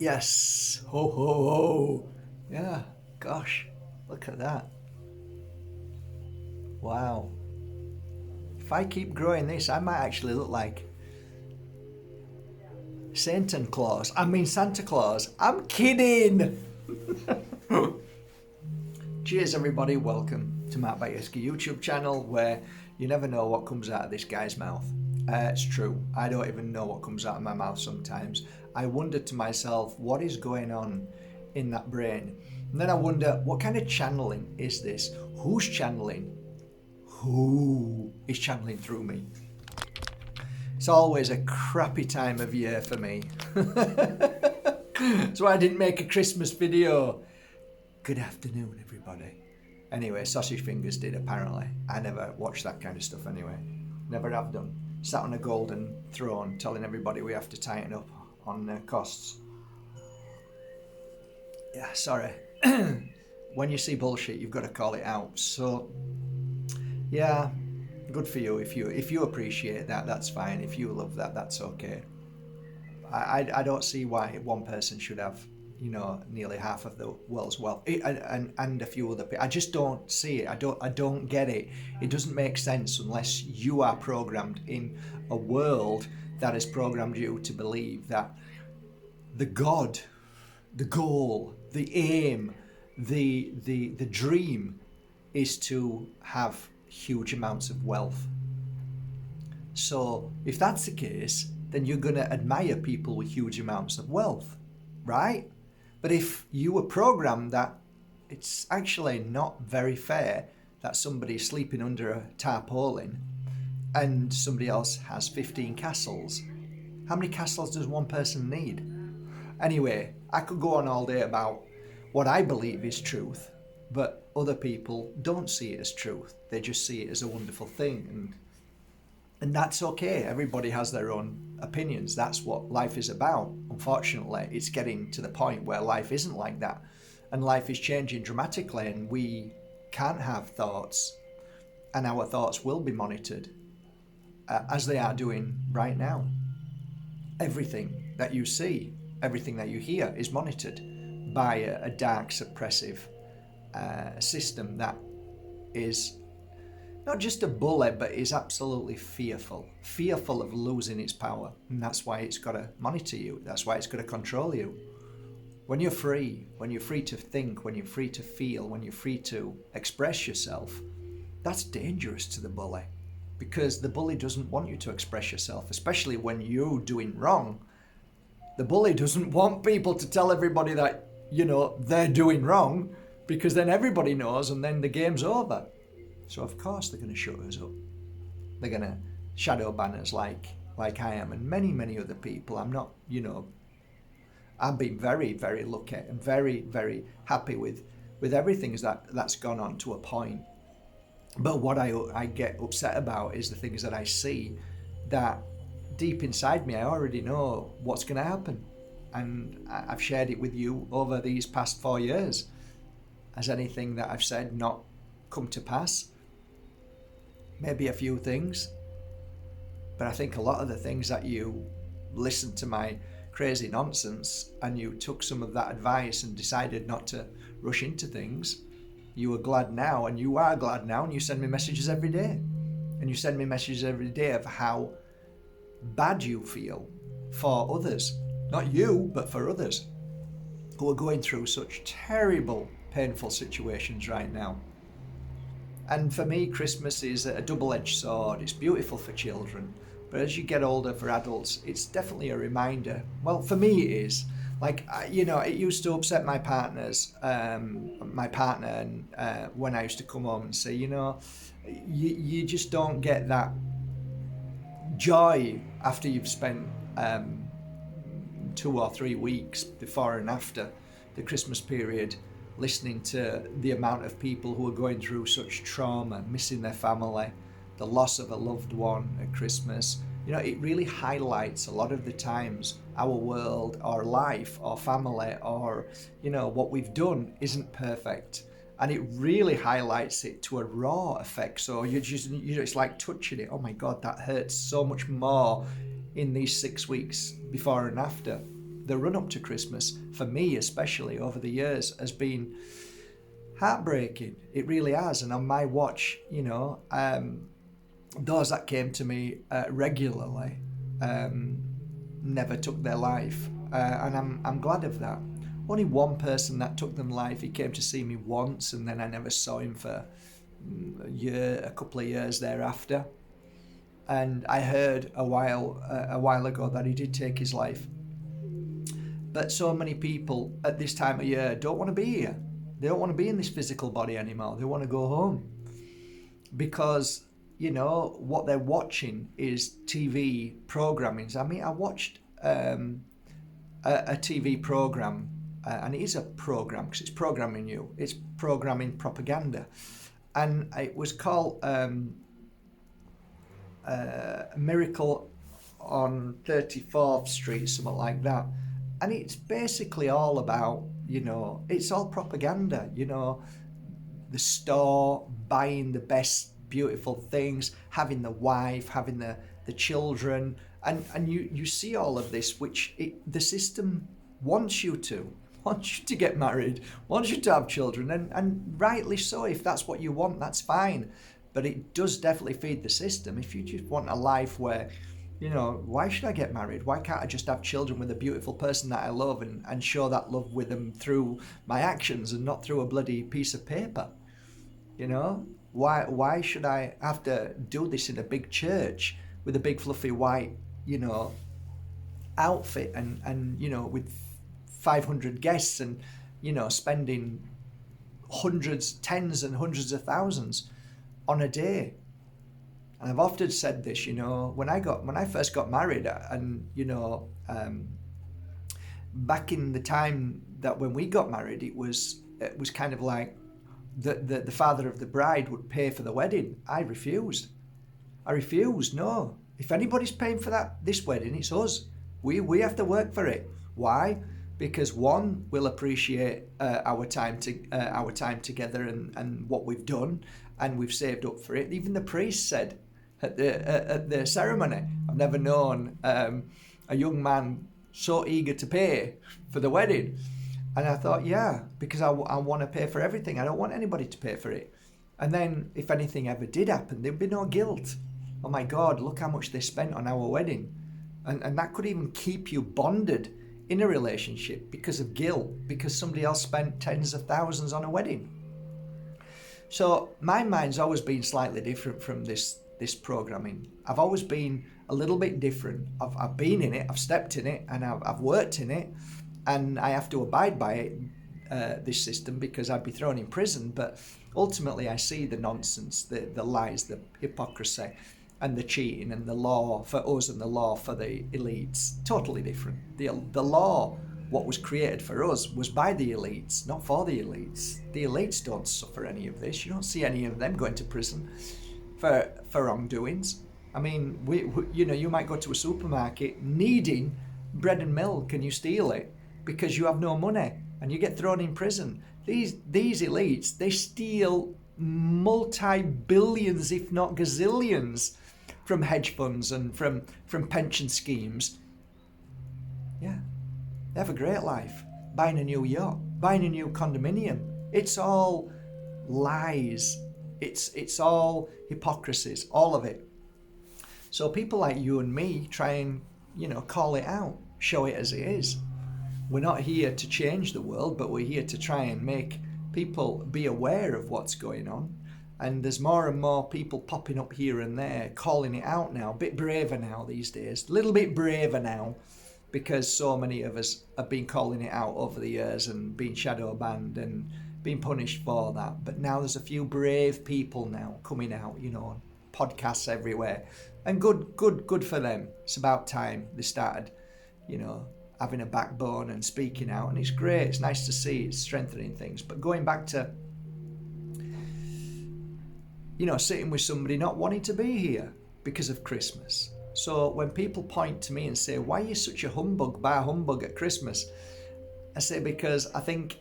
Yes. Ho, ho, ho. Yeah. Gosh. Look at that. Wow. If I keep growing this, I might actually look like Santa Claus. I mean, Santa Claus. I'm kidding. Cheers, everybody. Welcome to Matt Bajerski YouTube channel, where you never know what comes out of this guy's mouth. It's true. I don't even know what comes out of my mouth sometimes. I wonder to myself, what is going on in that brain? And then I wonder, what kind of channeling is this? Who's channeling? Who is channeling through me? It's always a crappy time of year for me. That's why I didn't make a Christmas video. Good afternoon, everybody. Anyway, Sausage Fingers did, apparently. I never watched that kind of stuff anyway. Never have done. Sat on a golden throne telling everybody we have to tighten up on costs. Yeah, sorry. When you see bullshit, you've got to call it out. So, yeah, good for you. If you appreciate that, that's fine. If you love that, that's okay. I don't see why one person should have, nearly half of the world's wealth and a few other people. I just don't see it. I don't get it. It doesn't make sense unless you are programmed in a world that has programmed you to believe that the God, the goal, the aim, the dream is to have huge amounts of wealth. So if that's the case, then you're going to admire people with huge amounts of wealth, right? But if you were programmed that it's actually not very fair that somebody's sleeping under a tarpaulin and somebody else has 15 castles, how many castles does one person need? Anyway, I could go on all day about what I believe is truth, but other people don't see it as truth. They just see it as a wonderful thing. And that's okay. Everybody has their own opinions. That's what life is about. Unfortunately, it's getting to the point where life isn't like that. And life is changing dramatically, and we can't have thoughts. And our thoughts will be monitored, as they are doing right now. Everything that you see, everything that you hear is monitored by a dark, suppressive system that is not just a bully, but is absolutely fearful of losing its power. And that's why it's got to monitor you. That's why it's got to control you. When you're free to think, when you're free to feel, when you're free to express yourself, that's dangerous to the bully, because the bully doesn't want you to express yourself, especially when you're doing wrong. The bully doesn't want people to tell everybody that, they're doing wrong, because then everybody knows and then the game's over. So of course they're going to shut us up. They're going to shadow ban us like I am, and many, many other people. I'm not, I've been very, very lucky and very, very happy with everything that's gone on to a point. But what I get upset about is the things that I see that deep inside me, I already know what's going to happen. And I've shared it with you over these past 4 years. Has anything that I've said not come to pass? Maybe a few things, but I think a lot of the things that you listened to my crazy nonsense and you took some of that advice and decided not to rush into things, you are glad now, and you are glad now, and you send me messages every day. And you send me messages every day of how bad you feel for others. Not you, but for others who are going through such terrible, painful situations right now. And for me, Christmas is a double-edged sword. It's beautiful for children, but as you get older, for adults, it's definitely a reminder. Well, for me it is. Like, it used to upset my partner, and when I used to come home and say, you just don't get that joy after you've spent 2 or 3 weeks before and after the Christmas period listening to the amount of people who are going through such trauma, missing their family, the loss of a loved one at Christmas. It really highlights a lot of the times our world, our life, our family, or, what we've done isn't perfect. And it really highlights it to a raw effect. So it's like touching it. Oh my God, that hurts so much more in these 6 weeks before and after the run up to Christmas, for me especially over the years, has been heartbreaking. It really has. And on my watch, you know, those that came to me regularly never took their life, and I'm glad of that. Only one person that took them life. He came to see me once, and then I never saw him for a couple of years thereafter. And I heard a while ago that he did take his life. But so many people at this time of year don't want to be here. They don't want to be in this physical body anymore. They want to go home because, you know, what they're watching is TV programming. I mean, I watched a TV program, and it is a program because it's programming you. It's programming propaganda, and it was called Miracle on 34th Street, something like that. And it's basically all about, you know, it's all propaganda, you know, the store, buying the best beautiful things, having the wife, having the children, and you see all of this, which the system wants you to get married, wants you to have children, and rightly so. If that's what you want, that's fine. But it does definitely feed the system. If you just want a life where, you know, why should I get married? Why can't I just have children with a beautiful person that I love and show that love with them through my actions and not through a bloody piece of paper? You know, why should I have to do this in a big church with a big fluffy white, you know, outfit and you know, with 500 guests and, you know, spending hundreds, tens and hundreds of thousands on a day? And I've often said this, you know, when I first got married, and, you know, back in the time that when we got married, it was kind of like the father of the bride would pay for the wedding. I refused. No, if anybody's paying for this wedding, it's us. We have to work for it. Why? Because one, we'll appreciate our time together and what we've done, and we've saved up for it. Even the priest said at the ceremony, I've never known a young man so eager to pay for the wedding. And I thought, yeah, because I want to pay for everything. I don't want anybody to pay for it. And then if anything ever did happen, there'd be no guilt. Oh my God, look how much they spent on our wedding. And that could even keep you bonded in a relationship because of guilt, because somebody else spent tens of thousands on a wedding. So my mind's always been slightly different from this programming. I've always been a little bit different. I've been in it, I've stepped in it, and I've worked in it, and I have to abide by it, this system, because I'd be thrown in prison. But ultimately I see the nonsense, the lies, the hypocrisy, and the cheating, and the law for us and the law for the elites. Totally different. The law, what was created for us, was by the elites, not for the elites. The elites don't suffer any of this. You don't see any of them going to prison for wrongdoings. I mean, we you know, you might go to a supermarket needing bread and milk, and you steal it because you have no money, and you get thrown in prison. These elites, they steal multi-billions, if not gazillions, from hedge funds and from pension schemes. Yeah, they have a great life, buying a new yacht, buying a new condominium. It's all lies. It's all hypocrisies, all of it. So people like you and me try and, you know, call it out, show it as it is. We're not here to change the world, but we're here to try and make people be aware of what's going on. And there's more and more people popping up here and there, calling it out now. A bit braver now these days. A little bit braver now, because so many of us have been calling it out over the years and been shadow banned and been punished for that. But now there's a few brave people now coming out, you know, podcasts everywhere. And good for them. It's about time they started, you know, having a backbone and speaking out. And it's great. It's nice to see. It's strengthening things. But going back to, you know, sitting with somebody not wanting to be here because of Christmas. So when people point to me and say, why are you such a humbug, bar humbug at Christmas? I say, because I think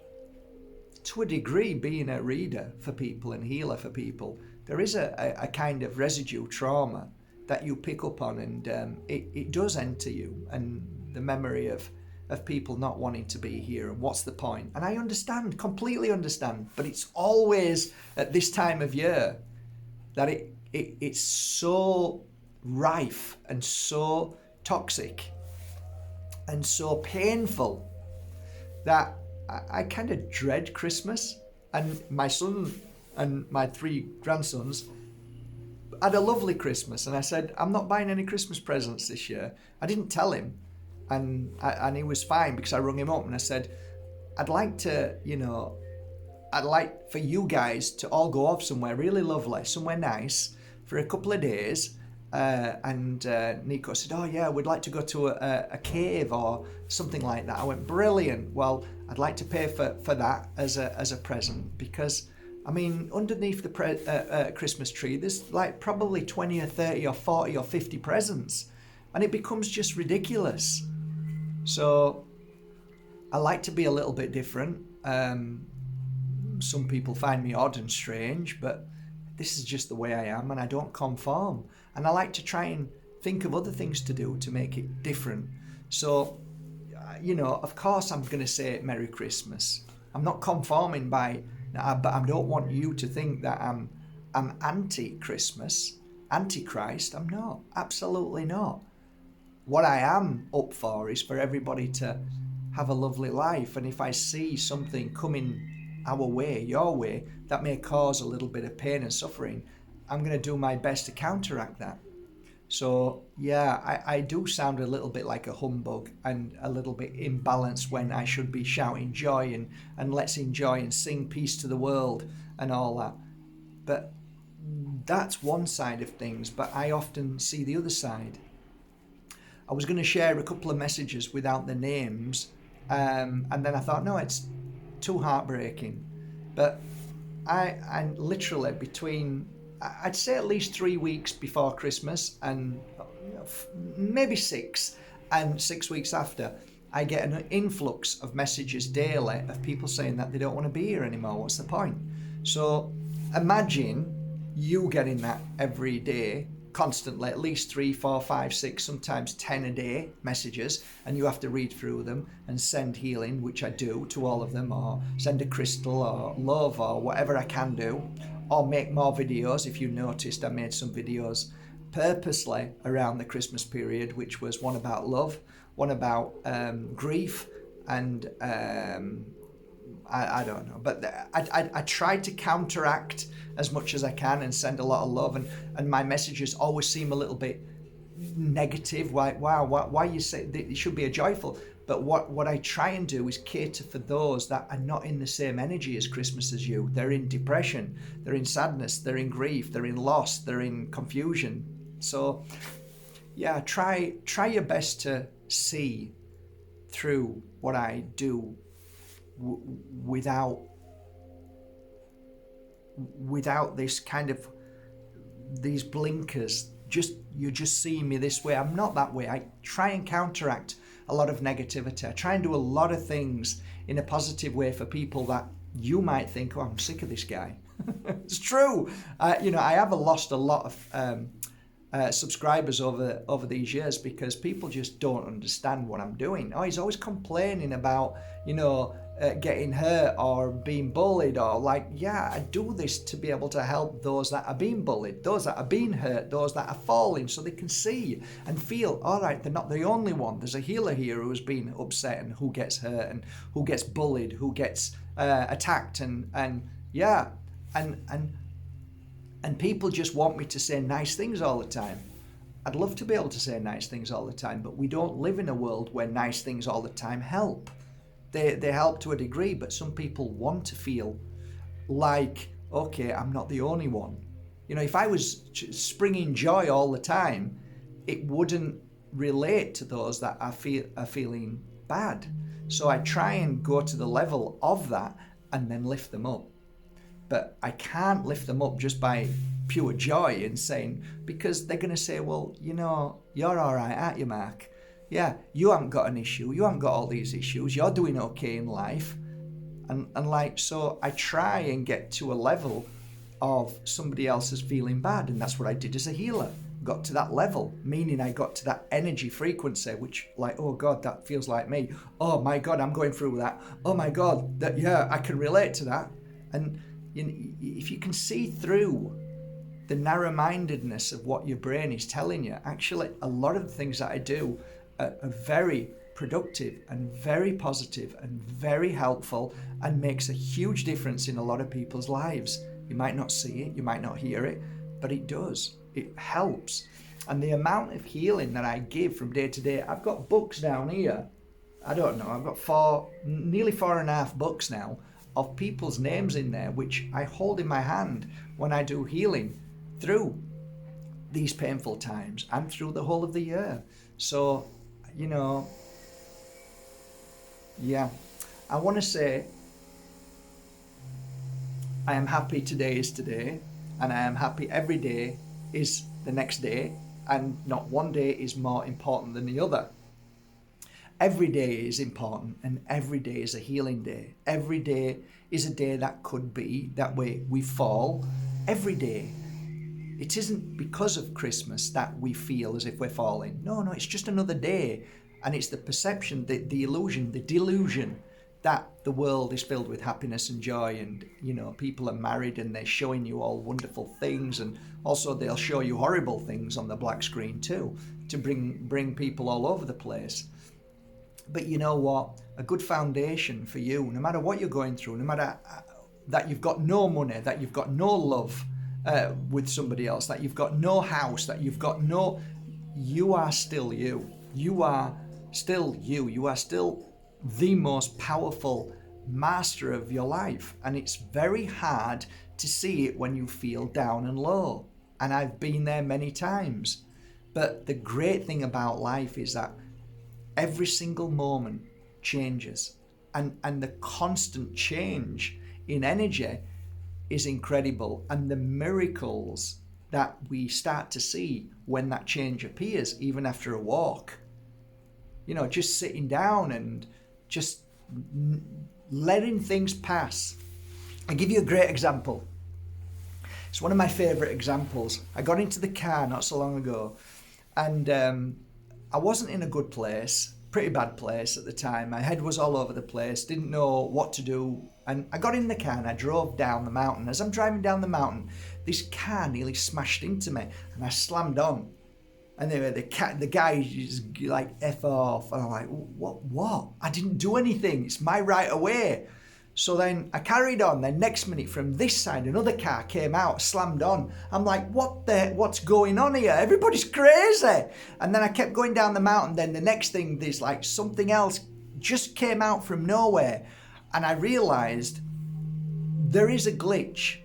to a degree, being a reader for people and healer for people, there is a kind of residue trauma that you pick up on, and it does enter you. And the memory of of people not wanting to be here, and what's the point? And I understand, completely understand, but it's always at this time of year that it's so rife and so toxic and so painful that I kind of dread Christmas. And my son and my 3 grandsons had a lovely Christmas, and I said, I'm not buying any Christmas presents this year. I didn't tell him, and he was fine, because I rung him up and I said, I'd like for you guys to all go off somewhere really lovely, somewhere nice for a couple of days. And Nico said, oh yeah, we'd like to go to a cave or something like that. I went, brilliant. Well, I'd like to pay for that as a present, because I mean, underneath the Christmas tree, there's like probably 20 or 30 or 40 or 50 presents, and it becomes just ridiculous. So I like to be a little bit different. Some people find me odd and strange, but this is just the way I am, and I don't conform. And I like to try and think of other things to do to make it different. So, of course I'm going to say Merry Christmas. I'm not conforming but I don't want you to think that I'm anti-Christmas, anti-Christ. I'm not. Absolutely not. What I am up for is for everybody to have a lovely life. And if I see something coming our way, your way, that may cause a little bit of pain and suffering, I'm going to do my best to counteract that. So yeah, I do sound a little bit like a humbug and a little bit imbalanced when I should be shouting joy and let's enjoy and sing peace to the world and all that. But that's one side of things, but I often see the other side. I was going to share a couple of messages without the names, and then I thought, no, it's too heartbreaking. But I literally I'd say at least 3 weeks before Christmas, and maybe 6, and 6 weeks after, I get an influx of messages daily of people saying that they don't want to be here anymore. What's the point? So imagine you getting that every day, constantly, at least 3, 4, 5, 6, sometimes 10 a day messages, and you have to read through them and send healing, which I do to all of them, or send a crystal or love or whatever I can do, or make more videos. If you noticed, I made some videos purposely around the Christmas period, which was one about love, one about grief, and I don't know, but I tried to counteract as much as I can and send a lot of love, and my messages always seem a little bit negative. Why you say it should be a joyful? But what I try and do is cater for those that are not in the same energy as Christmas as you. They're in depression, they're in sadness, they're in grief, they're in loss, they're in confusion. So yeah, try your best to see through what I do without this kind of these blinkers. You're just seeing me this way. I'm not that way. I try and counteract a lot of negativity. I try and do a lot of things in a positive way for people that you might think, oh, I'm sick of this guy. It's true. I have lost a lot of subscribers over these years because people just don't understand what I'm doing. Oh, he's always complaining about, getting hurt or being bullied, or I do this to be able to help those that are being bullied, those that are being hurt, those that are falling, so they can see and feel, all right, they're not the only one. There's a healer here who's been upset and who gets hurt and who gets bullied, who gets attacked, and people just want me to say nice things all the time. I'd love to be able to say nice things all the time, but we don't live in a world where nice things all the time help. They help to a degree, but some people want to feel like, okay, I'm not the only one. If I was springing joy all the time, it wouldn't relate to those that are feeling bad. So I try and go to the level of that and then lift them up. But I can't lift them up just by pure joy and saying, because they're going to say, well, you're all right, aren't you, Mark? Yeah, you haven't got an issue. You haven't got all these issues. You're doing okay in life. And so I try and get to a level of somebody else is feeling bad. And that's what I did as a healer. got to that level, meaning I got to that energy frequency, which like, oh God, that feels like me. Oh my God, I'm going through that. Oh my God, that, yeah, I can relate to that. And you know, if you can see through the narrow-mindedness of what your brain is telling you, actually a lot of the things that I do are very productive and very positive and very helpful and makes a huge difference in a lot of people's lives. You might not see it, you might not hear it, but it does. It helps. And the amount of healing that I give from day to day, I've got books down here. I don't know, I've got nearly 4.5 books now of people's names in there, which I hold in my hand when I do healing through these painful times and through the whole of the year. So, you know, yeah, I want to say I am happy today is today, and I am happy every day is the next day, and not one day is more important than the other. Every day is important, and every day is a healing day. Every day is a day that could be that way we fall. Every day. It isn't because of Christmas that we feel as if we're falling. No, it's just another day. And it's the perception, the illusion, the delusion that the world is filled with happiness and joy, and, you know, people are married and they're showing you all wonderful things, and also they'll show you horrible things on the black screen too, to bring people all over the place. But you know what? A good foundation for you, no matter what you're going through, no matter that you've got no money, that you've got no love with somebody else, that you've got no house, that you've got no... You are still you. You are still you. You are still the most powerful master of your life. And it's very hard to see it when you feel down and low. And I've been there many times. But the great thing about life is that every single moment changes. And the constant change in energy is incredible. And the miracles that we start to see when that change appears, even after a walk, you know, just sitting down and just letting things pass. I'll give you a great example. It's one of my favorite examples. I got into the car not so long ago, and I wasn't in a good place, pretty bad place at the time. My head was all over the place, didn't know what to do. And I got in the car and I drove down the mountain. As I'm driving down the mountain, this car nearly smashed into me and I slammed on. And anyway, the guy is like, F off. And I'm like, what? I didn't do anything. It's my right of way. So then I carried on. Then next minute from this side, another car came out, slammed on. I'm like, what's going on here? Everybody's crazy. And then I kept going down the mountain. Then the next thing, there's like something else just came out from nowhere. And I realized there is a glitch,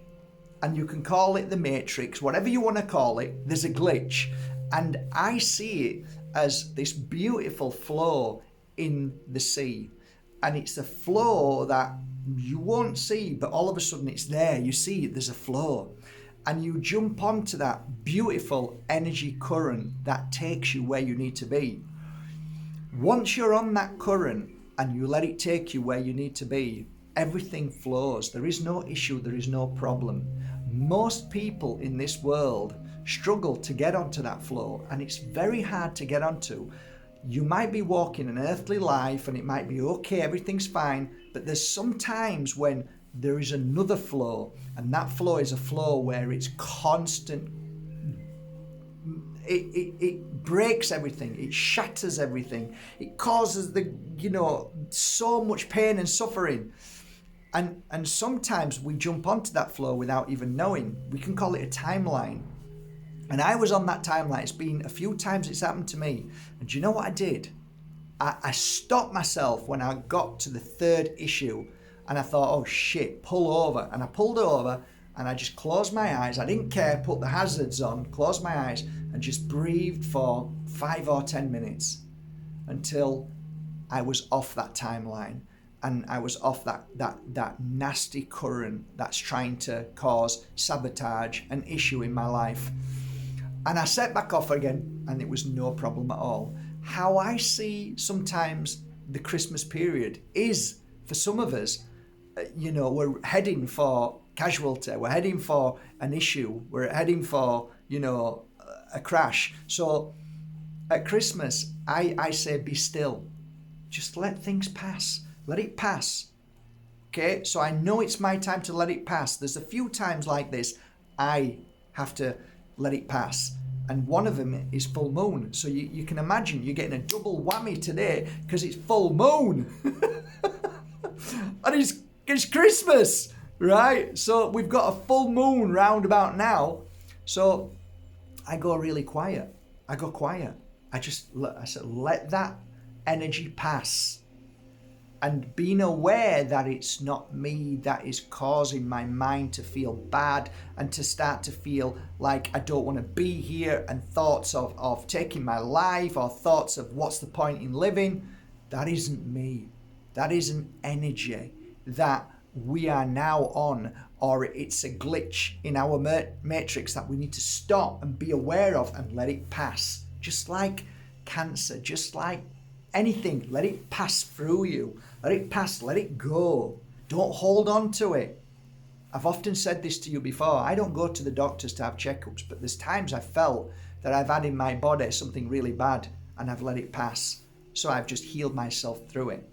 and you can call it the Matrix, whatever you want to call it, there's a glitch. And I see it as this beautiful flow in the sea. And it's a flow that you won't see, but all of a sudden it's there. You see it, there's a flow. And you jump onto that beautiful energy current that takes you where you need to be. Once you're on that current and you let it take you where you need to be, everything flows. There is no issue, there is no problem. Most people in this world struggle to get onto that flow, and it's very hard to get onto. You might be walking an earthly life and it might be okay, everything's fine, but there's some times when there is another flow, and that flow is a flow where it's constant. It breaks everything, it shatters everything, it causes so much pain and suffering. And sometimes we jump onto that flow without even knowing. We can call it a timeline. And I was on that timeline. It's been a few times it's happened to me. And do you know what I did? I stopped myself when I got to the third issue, and I thought, oh shit, pull over. And I pulled over and I just closed my eyes. I didn't care, put the hazards on, closed my eyes and just breathed for 5 or 10 minutes until I was off that timeline. And I was off that nasty current that's trying to cause sabotage, an issue in my life. And I set back off again, and it was no problem at all. How I see sometimes the Christmas period is, for some of us, we're heading for casualty, we're heading for an issue, we're heading for, a crash. So at Christmas, I say be still. Just let things pass. Let it pass. Okay, so I know it's my time to let it pass. There's a few times like this I have to let it pass. And one of them is full moon. So you can imagine you're getting a double whammy today because it's full moon. And it's Christmas, right? So we've got a full moon round about now. So I go really quiet. I go quiet. I said, let that energy pass. And being aware that it's not me that is causing my mind to feel bad and to start to feel like I don't want to be here, and thoughts of taking my life, or thoughts of what's the point in living. That isn't me. That isn't energy that we are now on, or it's a glitch in our matrix that we need to stop and be aware of and let it pass. Just like cancer, just like anything, let it pass through you. Let it pass, let it go. Don't hold on to it. I've often said this to you before. I don't go to the doctors to have checkups, but there's times I felt that I've had in my body something really bad and I've let it pass. So I've just healed myself through it.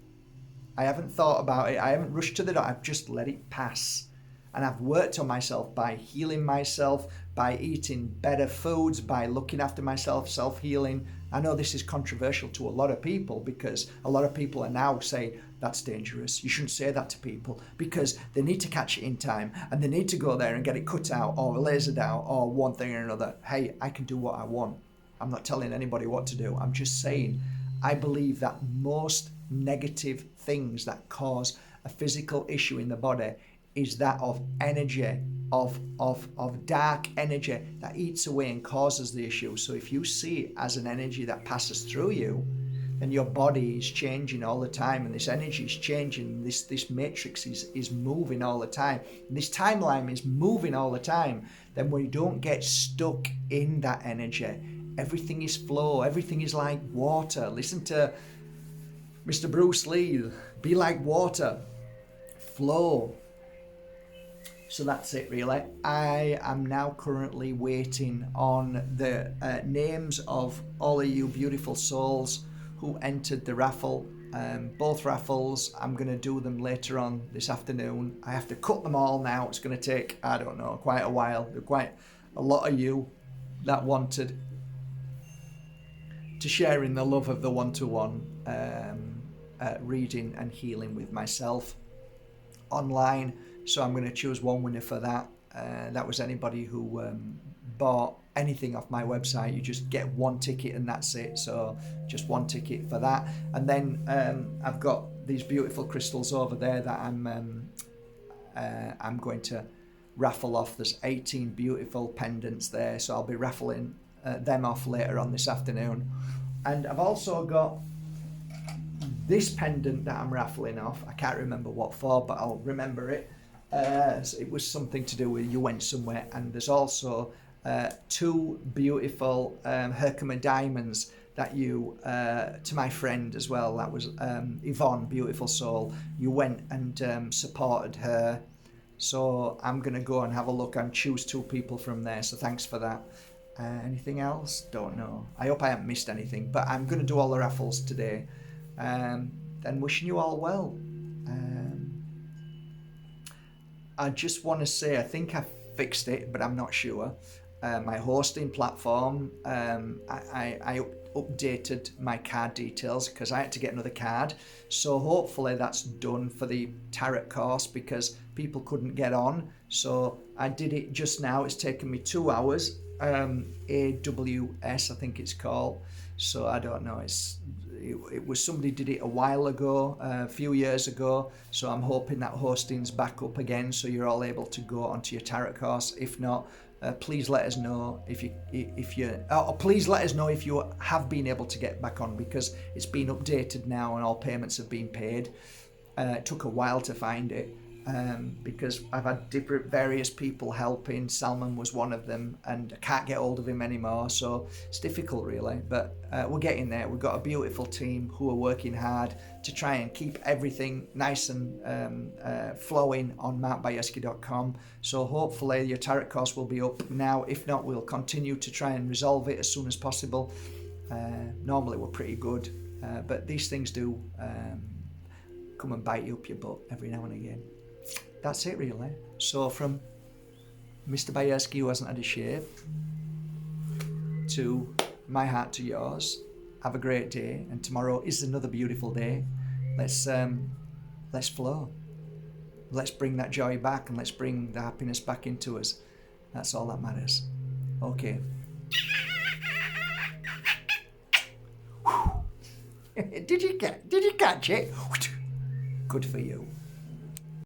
I haven't thought about it. I haven't rushed to the doctor. I've just let it pass. And I've worked on myself by healing myself, by eating better foods, by looking after myself, self-healing. I know this is controversial to a lot of people, because a lot of people are now saying that's dangerous. You shouldn't say that to people, because they need to catch it in time and they need to go there and get it cut out or lasered out or one thing or another. Hey, I can do what I want. I'm not telling anybody what to do. I'm just saying I believe that most negative things that cause a physical issue in the body is that of energy, of dark energy that eats away and causes the issue. So if you see it as an energy that passes through you, then your body is changing all the time, and this energy is changing, this matrix is moving all the time, and this timeline is moving all the time, then we don't get stuck in that energy. Everything is flow, everything is like water. Listen to Mr. Bruce Lee, be like water, flow. So that's it really. I am now currently waiting on the names of all of you beautiful souls who entered the raffle. Both raffles, I'm going to do them later on this afternoon. I have to cut them all now. It's going to take, I don't know, quite a while. There are quite a lot of you that wanted to share in the love of the one-to-one reading and healing with myself online. So I'm going to choose one winner for that. That was anybody who bought anything off my website. You just get one ticket and that's it. So just one ticket for that. And then I've got these beautiful crystals over there that I'm going to raffle off. There's 18 beautiful pendants there. So I'll be raffling them off later on this afternoon. And I've also got this pendant that I'm raffling off. I can't remember what for, but I'll remember it. So it was something to do with you went somewhere. And there's also two beautiful Herkimer diamonds that you, to my friend as well, that was Yvonne, beautiful soul. You went and supported her. So I'm going to go and have a look and choose two people from there. So thanks for that. Anything else? Don't know. I hope I haven't missed anything, but I'm going to do all the raffles today. Then wishing you all well. I just want to say, I think I fixed it, but I'm not sure. My hosting platform, I updated my card details because I had to get another card. So hopefully that's done for the tarot course, because people couldn't get on. So I did it just now. It's taken me 2 hours. AWS, I think it's called. So I don't know. It was somebody did it a while ago, a few years ago. So I'm hoping that hosting's back up again, so you're all able to go onto your tarot course. If not, please let us know please let us know if you have been able to get back on, because it's been updated now and all payments have been paid. It took a while to find it. because I've had various people helping. Salman was one of them, and I can't get hold of him anymore, so it's difficult really, but we're getting there. We've got a beautiful team who are working hard to try and keep everything nice and flowing on markbajerski.com. So hopefully your tarot course will be up now. If not, we'll continue to try and resolve it as soon as possible. Normally we're pretty good, but these things do come and bite you up your butt every now and again. That's it really. So from Mr. Bajerski, who hasn't had a shave, to my heart to yours, have a great day, and tomorrow is another beautiful day. Let's flow. Let's bring that joy back, and let's bring the happiness back into us. That's all that matters. Okay. Did you catch it? Good for you.